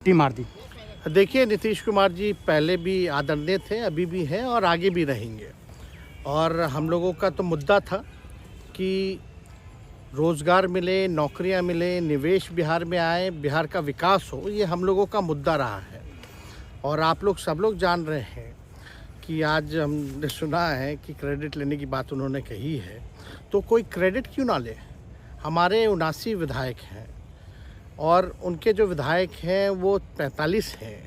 मार दी। देखिए, नीतीश कुमार जी पहले भी आदरणीय थे, अभी भी हैं और आगे भी रहेंगे। और हम लोगों का तो मुद्दा था कि रोज़गार मिले, नौकरियां मिले, निवेश बिहार में आए, बिहार का विकास हो, ये हम लोगों का मुद्दा रहा है। और आप लोग सब लोग जान रहे हैं कि आज हमने सुना है कि क्रेडिट लेने की बात उन्होंने कही है, तो कोई क्रेडिट क्यों ना ले। हमारे 79 विधायक हैं और उनके जो विधायक हैं वो 45 हैं,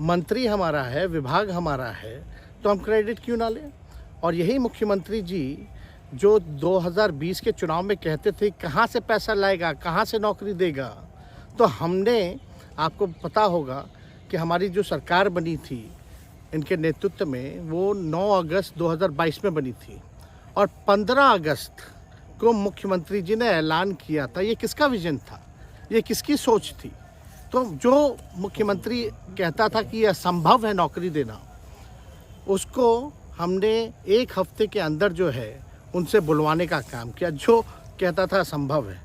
मंत्री हमारा है, विभाग हमारा है, तो हम क्रेडिट क्यों ना लें। और यही मुख्यमंत्री जी जो 2020 के चुनाव में कहते थे कहाँ से पैसा लाएगा, कहाँ से नौकरी देगा, तो हमने, आपको पता होगा कि हमारी जो सरकार बनी थी इनके नेतृत्व में, वो 9 अगस्त 2022 में बनी थी और 15 अगस्त को मुख्यमंत्री जी ने ऐलान किया था। ये किसका विजन था, ये किसकी सोच थी। तो जो मुख्यमंत्री कहता था कि यह असंभव है नौकरी देना, उसको हमने एक हफ्ते के अंदर जो है उनसे बुलवाने का काम किया। जो कहता था असंभव है,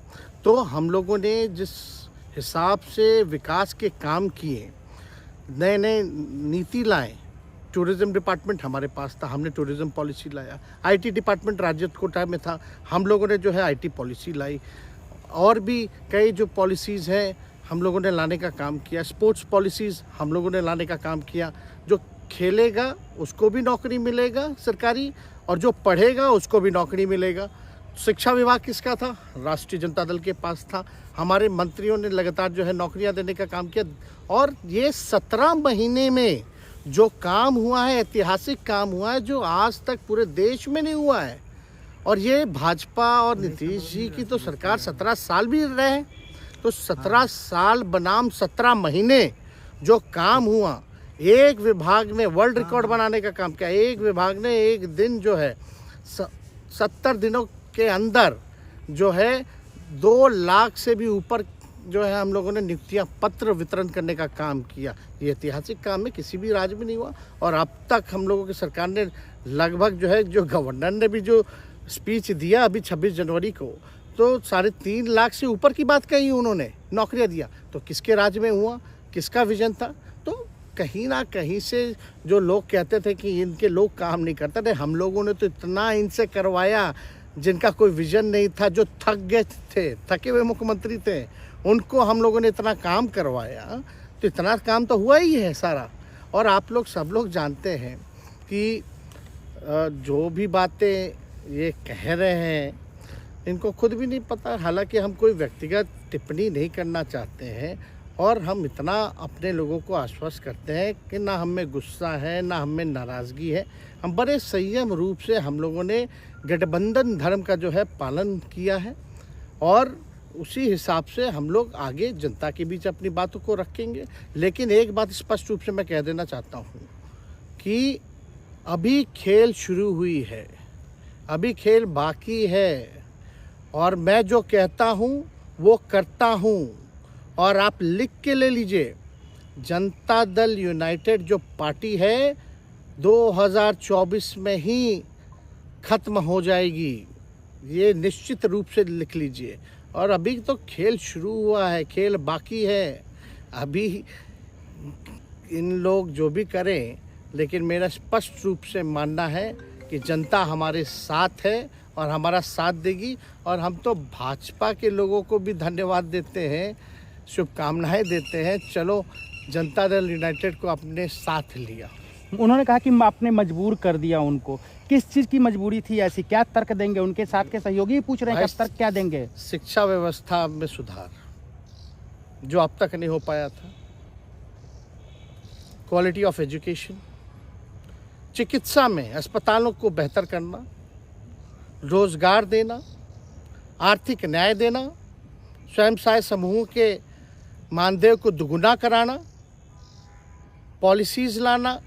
तो हम लोगों ने जिस हिसाब से विकास के काम किए, नए नए नीति लाए, टूरिज़्म डिपार्टमेंट हमारे पास था, हमने टूरिज़्म पॉलिसी लाया। आईटी डिपार्टमेंट राज्य कोटा में था, हम लोगों ने जो है आईटी पॉलिसी लाई। और भी कई जो पॉलिसीज़ हैं हम लोगों ने लाने का काम किया। स्पोर्ट्स पॉलिसीज़ हम लोगों ने लाने का काम किया। जो खेलेगा उसको भी नौकरी मिलेगा सरकारी, और जो पढ़ेगा उसको भी नौकरी मिलेगा। शिक्षा विभाग किसका था, राष्ट्रीय जनता दल के पास था। हमारे मंत्रियों ने लगातार जो है नौकरियां देने का काम किया। और ये 17 महीने में जो काम हुआ है, ऐतिहासिक काम हुआ है, जो आज तक पूरे देश में नहीं हुआ है। और ये भाजपा और नीतीश जी की तो सरकार 17 साल भी रहे, तो 17 साल बनाम 17 महीने जो काम हुआ, एक विभाग में वर्ल्ड रिकॉर्ड बनाने का काम किया। एक विभाग ने एक दिन जो है 70 दिनों के अंदर जो है 2 लाख से भी ऊपर जो है हम लोगों ने नियुक्तियां पत्र वितरण करने का काम किया। ये ऐतिहासिक काम है, किसी भी राज्य में नहीं हुआ। और अब तक हम लोगों की सरकार ने लगभग जो है, जो गवर्नर ने भी जो स्पीच दिया अभी 26 जनवरी को, तो 3.5 लाख से ऊपर की बात कही उन्होंने, नौकरियां दिया। तो किसके राज्य में हुआ, किसका विजन था। तो कहीं ना कहीं से जो लोग कहते थे कि इनके लोग काम नहीं करते थे, हम लोगों ने तो इतना इनसे करवाया जिनका कोई विजन नहीं था, जो थक गए थे, थके हुए मुख्यमंत्री थे, उनको हम लोगों ने इतना काम करवाया। तो इतना काम तो हुआ ही है सारा। और आप लोग सब लोग जानते हैं कि जो भी बातें ये कह रहे हैं इनको खुद भी नहीं पता। हालांकि हम कोई व्यक्तिगत टिप्पणी नहीं करना चाहते हैं, और हम इतना अपने लोगों को आश्वस्त करते हैं कि ना हम में गुस्सा है, ना हम में नाराज़गी है। हम बड़े संयम रूप से हम लोगों ने गठबंधन धर्म का जो है पालन किया है, और उसी हिसाब से हम लोग आगे जनता के बीच अपनी बातों को रखेंगे। लेकिन एक बात स्पष्ट रूप से मैं कह देना चाहता हूँ कि अभी खेल शुरू हुई है, अभी खेल बाकी है। और मैं जो कहता हूँ वो करता हूँ। और आप लिख के ले लीजिए, जनता दल यूनाइटेड जो पार्टी है 2024 में ही ख़त्म हो जाएगी, ये निश्चित रूप से लिख लीजिए। और अभी तो खेल शुरू हुआ है, खेल बाकी है। अभी इन लोग जो भी करें, लेकिन मेरा स्पष्ट रूप से मानना है कि जनता हमारे साथ है और हमारा साथ देगी। और हम तो भाजपा के लोगों को भी धन्यवाद देते हैं, शुभकामनाएं देते हैं। चलो, जनता दल यूनाइटेड को अपने साथ लिया। उन्होंने कहा कि आपने मजबूर कर दिया उनको। किस चीज़ की मजबूरी थी ऐसी, क्या तर्क देंगे? उनके साथ के सहयोगी पूछ रहे हैं, तर्क क्या देंगे? शिक्षा व्यवस्था में सुधार जो अब तक नहीं हो पाया था, क्वालिटी ऑफ एजुकेशन, चिकित्सा में अस्पतालों को बेहतर करना, रोजगार देना, आर्थिक न्याय देना, स्वयं सहायता समूह के मानदेय को दुगुना कराना, पॉलिसीज़ लाना।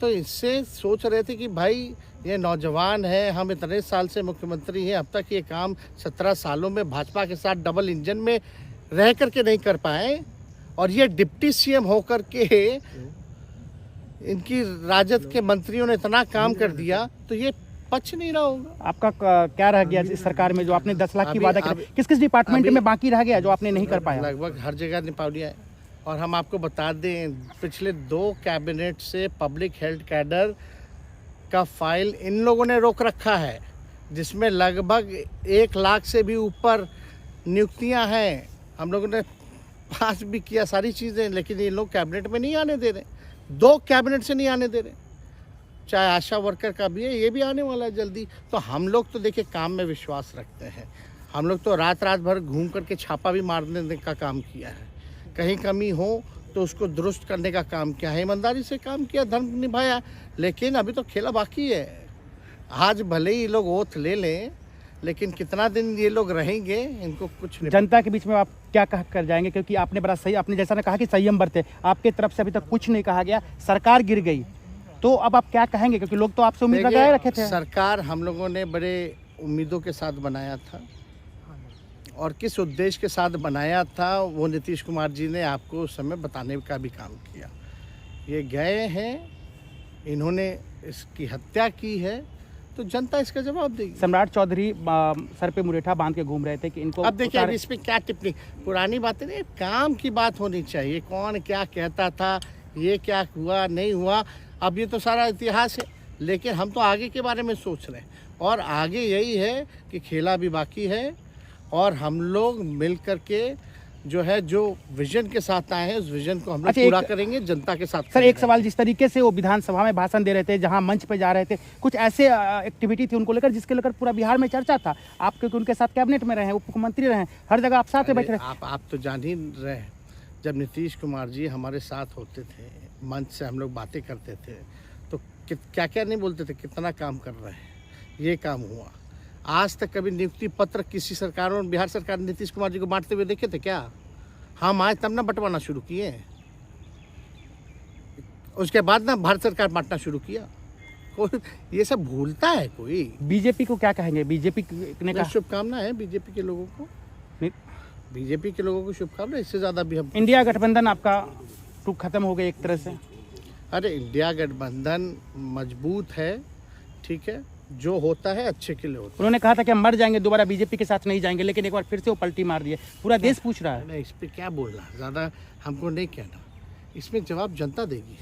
तो इससे सोच रहे थे कि भाई ये नौजवान है, हम इतने साल से मुख्यमंत्री हैं, अब तक ये काम 17 सालों में भाजपा के साथ डबल इंजन में रह करके नहीं कर पाए, और ये डिप्टी सीएम होकर के इनकी राजद के मंत्रियों ने इतना काम कर दिया, तो ये पच नहीं रहा होगा। आपका क्या रह गया इस सरकार में जो आपने 10 लाख की वादा किया? किस किस डिपार्टमेंट में बाकी रह गया जो आपने नहीं कर पाया? लगभग हर जगह निपा लिया है। और हम आपको बता दें पिछले 2 कैबिनेट से पब्लिक हेल्थ कैडर का फाइल इन लोगों ने रोक रखा है, जिसमें लगभग 1 लाख से भी ऊपर नियुक्तियां हैं। हम लोगों ने पास भी किया सारी चीज़ें, लेकिन ये लोग कैबिनेट में नहीं आने दे रहे। 2 कैबिनेट से नहीं आने दे रहे। चाहे आशा वर्कर का भी है, ये भी आने वाला है जल्दी। तो हम लोग तो देखिए काम में विश्वास रखते हैं। हम लोग तो रात भर घूम करके छापा भी मारने का काम किया है। कहीं कमी हो तो उसको दुरुस्त करने का काम किया है, ईमानदारी से काम किया, धर्म निभाया। लेकिन अभी तो खेला बाकी है। आज भले ही लोग ओथ ले लें, लेकिन कितना दिन ये लोग रहेंगे, इनको कुछ नहीं। जनता के बीच में आप क्या कह कर जाएंगे, क्योंकि आपने बड़ा सही, आपने जैसा ने कहा कि संयम बरते, आपके तरफ से अभी तक कुछ नहीं कहा गया, सरकार गिर गई, तो अब आप क्या कहेंगे, क्योंकि लोग तो आपसे उम्मीद लगाए रखे थे। सरकार हम लोगों ने बड़े उम्मीदों के साथ बनाया था, और किस उद्देश्य के साथ बनाया था वो नीतीश कुमार जी ने आपको उस समय बताने का भी काम किया। ये गए हैं, इन्होंने इसकी हत्या की है, तो जनता इसका जवाब देगी। सम्राट चौधरी सर पे मुरेठा बांध के घूम रहे थे कि इनको अब देखिए अब इस पे क्या टिप्पणी, पुरानी बातें नहीं, काम की बात होनी चाहिए। कौन क्या कहता था, ये क्या हुआ नहीं हुआ, अब ये तो सारा इतिहास है। लेकिन हम तो आगे के बारे में सोच रहे हैं, और आगे यही है कि खेला भी बाकी है, और हम लोग मिल करके जो है, जो विजन के साथ आए हैं, उस विजन को हम लोग पूरा करेंगे जनता के साथ। सर एक सवाल, जिस तरीके से वो विधानसभा में भाषण दे रहे थे, जहां मंच पे जा रहे थे, कुछ ऐसे एक्टिविटी थी उनको लेकर जिसके लेकर पूरा बिहार में चर्चा था। आप क्योंकि उनके साथ कैबिनेट में रहे, उप मुख्यमंत्री रहे, हर जगह आप साथ में बैठ रहे। आप तो जान ही रहे हैं, जब नीतीश कुमार जी हमारे साथ होते थे, मंच से हम लोग बातें करते थे, तो क्या क्या नहीं बोलते थे, कितना काम कर रहे हैं, ये काम हुआ। आज तक कभी नियुक्ति पत्र किसी सरकारों, बिहार सरकार ने नीतीश कुमार जी को बांटते हुए देखे थे क्या? हम आए तब ना बंटवाना शुरू किए, उसके बाद ना भारत सरकार बांटना शुरू किया। कोई ये सब भूलता है कोई? बीजेपी को क्या कहेंगे? बीजेपी ने कहा शुभकामना है बीजेपी के लोगों को, बीजेपी के लोगों को शुभकामना। इससे ज़्यादा भी हम, इंडिया गठबंधन आपका टूक खत्म हो गया एक तरह से। अरे इंडिया गठबंधन मजबूत है, ठीक है, जो होता है अच्छे के लिए होता है। उन्होंने कहा था कि हम मर जाएंगे, दोबारा बीजेपी के साथ नहीं जाएंगे, लेकिन एक बार फिर से वो पलटी मार दिए। पूरा देश पूछ रहा है। इस पे क्या बोलना, ज़्यादा हमको नहीं कहना, इसमें जवाब जनता देगी।